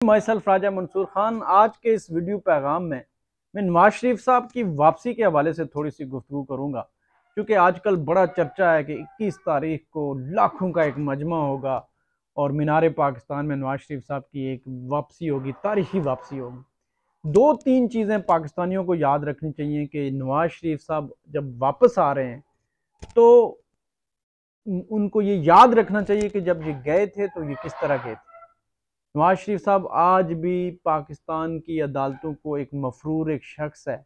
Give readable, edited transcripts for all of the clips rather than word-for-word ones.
My self राजा मंसूर खान। आज के इस वीडियो पैगाम में मैं नवाज शरीफ साहब की वापसी के हवाले से थोड़ी सी गुफ्तगू करूंगा, क्योंकि आजकल बड़ा चर्चा है कि 21 तारीख को लाखों का एक मजमा होगा और मीनार पाकिस्तान में नवाज शरीफ साहब की एक वापसी होगी, तारीखी वापसी होगी। दो तीन चीज़ें पाकिस्तानियों को याद रखनी चाहिए कि नवाज शरीफ साहब जब वापस आ रहे हैं तो उनको ये याद रखना चाहिए कि जब ये गए थे तो ये किस तरह गए थे। नवाज शरीफ साहब आज भी पाकिस्तान की अदालतों को एक मफरूर एक शख्स है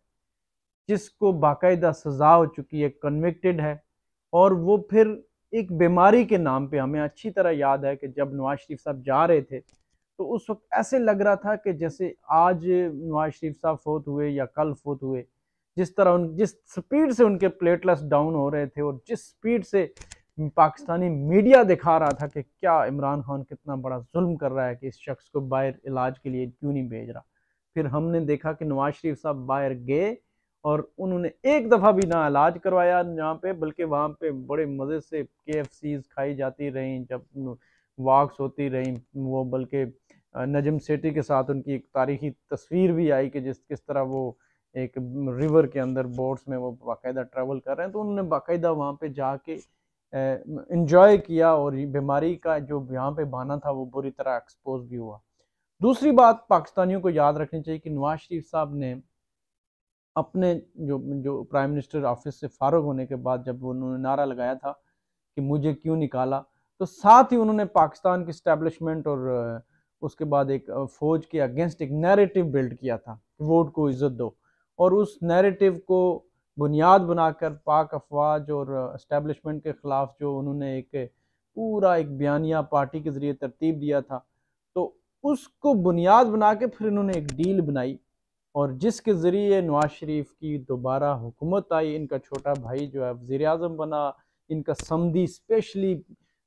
जिसको बाकायदा सज़ा हो चुकी है, कन्विक्टेड है। और वो फिर एक बीमारी के नाम पे, हमें अच्छी तरह याद है कि जब नवाज शरीफ साहब जा रहे थे तो उस वक्त ऐसे लग रहा था कि जैसे आज नवाज शरीफ साहब फोत हुए या कल फोत हुए। जिस स्पीड से उनके प्लेटलेट्स डाउन हो रहे थे और जिस स्पीड से पाकिस्तानी मीडिया दिखा रहा था कि क्या इमरान खान कितना बड़ा जुल्म कर रहा है कि इस शख्स को बाहर इलाज के लिए क्यों नहीं भेज रहा। फिर हमने देखा कि नवाज शरीफ साहब बाहर गए और उन्होंने एक दफ़ा भी ना इलाज करवाया यहाँ पे, बल्कि वहाँ पे बड़े मज़े से KFCs खाई जाती रहीं, जब वॉक्स होती रहीं वो, बल्कि नजम सेठी के साथ उनकी एक तारीखी तस्वीर भी आई कि किस तरह वो एक रिवर के अंदर बोट्स में वो बाकायदा ट्रैवल कर रहे हैं। तो उन्होंने बाकायदा वहाँ पे जाके इंजॉय किया और बीमारी का जो यहाँ पे बहाना था वो बुरी तरह एक्सपोज भी हुआ। दूसरी बात पाकिस्तानियों को याद रखनी चाहिए कि नवाज शरीफ साहब ने अपने जो जो प्राइम मिनिस्टर ऑफिस से फारुग होने के बाद जब उन्होंने नारा लगाया था कि मुझे क्यों निकाला, तो साथ ही उन्होंने पाकिस्तान की स्टैब्लिशमेंट और उसके बाद एक फौज के अगेंस्ट एक नैरेटिव बिल्ड किया था, वोट को इज्जत दो। और उस नैरेटिव को बुनियाद बनाकर पाक अफवाज और इस्टेब्लिशमेंट के ख़िलाफ़ जो उन्होंने एक पूरा एक बयानिया पार्टी के ज़रिए तरतीब दिया था, तो उसको बुनियाद बना के फिर इन्होंने एक डील बनाई और जिसके ज़रिए नवाज शरीफ की दोबारा हुकूमत आई। इनका छोटा भाई जो है वज़ीर आज़म बना, इनका समधी स्पेशली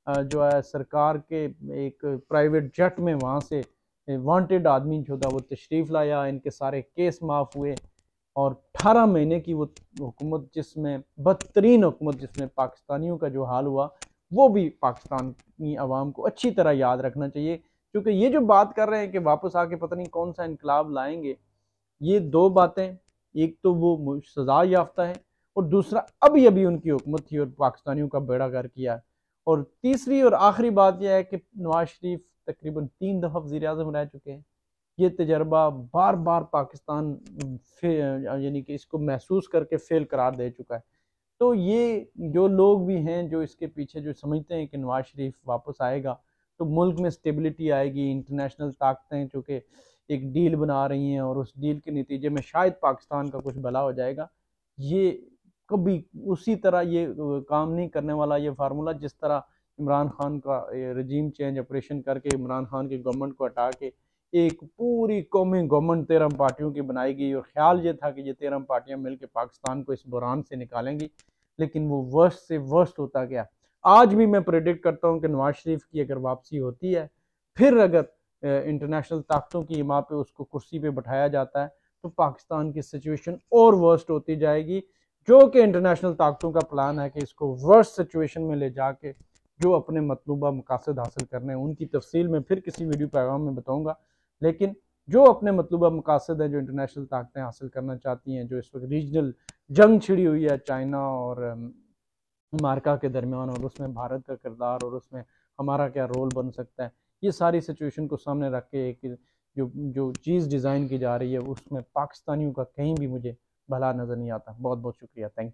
जो है सरकार के एक प्राइवेट जेट में वहाँ से वांटेड आदमी जो था वो तशरीफ़ लाया, इनके सारे केस माफ़ हुए और 18 महीने की वो हुकूमत, जिसमें बदतरीन हुकूमत, जिसमें पाकिस्तानियों का जो हाल हुआ वो भी पाकिस्तान की आवाम को अच्छी तरह याद रखना चाहिए। क्योंकि ये जो बात कर रहे हैं कि वापस आके पता नहीं कौन सा इनकलाब लाएंगे, ये दो बातें, एक तो वो सजा याफ्ता है और दूसरा अभी अभी उनकी हुकूमत थी और पाकिस्तानियों का बेड़ा गर्क किया है। और तीसरी और आखिरी बात यह है कि नवाज शरीफ तकरीबन 3 दफ़ा वज़ीर आज़म रह चुके हैं। ये तजर्बा बार बार पाकिस्तान यानी कि इसको महसूस करके फेल करार दे चुका है। तो ये जो लोग भी हैं जो इसके पीछे जो समझते हैं कि नवाज शरीफ वापस आएगा तो मुल्क में स्टेबिलिटी आएगी, इंटरनेशनल ताकतें जो कि एक डील बना रही हैं और उस डील के नतीजे में शायद पाकिस्तान का कुछ भला हो जाएगा, ये कभी उसी तरह ये काम नहीं करने वाला। ये फार्मूला जिस तरह इमरान खान का रजीम चेंज ऑपरेशन करके इमरान खान की गवर्नमेंट को हटा के एक पूरी कौमी गवर्नमेंट 13 पार्टियों की बनाई गई और ख्याल ये था कि ये 13 पार्टियां मिलकर पाकिस्तान को इस बुरान से निकालेंगी, लेकिन वो वर्स्ट से वर्स्ट होता गया। आज भी मैं प्रेडिक्ट करता हूँ कि नवाज शरीफ की अगर वापसी होती है, फिर अगर इंटरनेशनल ताकतों की हिमा पे उसको कुर्सी पे बैठाया जाता है, तो पाकिस्तान की सिचुएशन और वर्स्ट होती जाएगी, जो कि इंटरनेशनल ताकतों का प्लान है कि इसको वर्स्ट सिचुएशन में ले जाके जो अपने मतलूबा मकासद हासिल करने हैं उनकी तफसील में फिर किसी वीडियो पैगाम में बताऊँगा। लेकिन जो अपने मतलूबा मकासद हैं, जो इंटरनेशनल ताकतें हासिल करना चाहती हैं, जो इस वक्त रीजनल जंग छिड़ी हुई है चाइना और अमेरिका के दरमियान, और उसमें भारत का किरदार और उसमें हमारा क्या रोल बन सकता है, ये सारी सिचुएशन को सामने रख के एक जो जो चीज़ डिज़ाइन की जा रही है उसमें पाकिस्तानियों का कहीं भी मुझे भला नज़र नहीं आता। बहुत बहुत शुक्रिया, थैंक यू।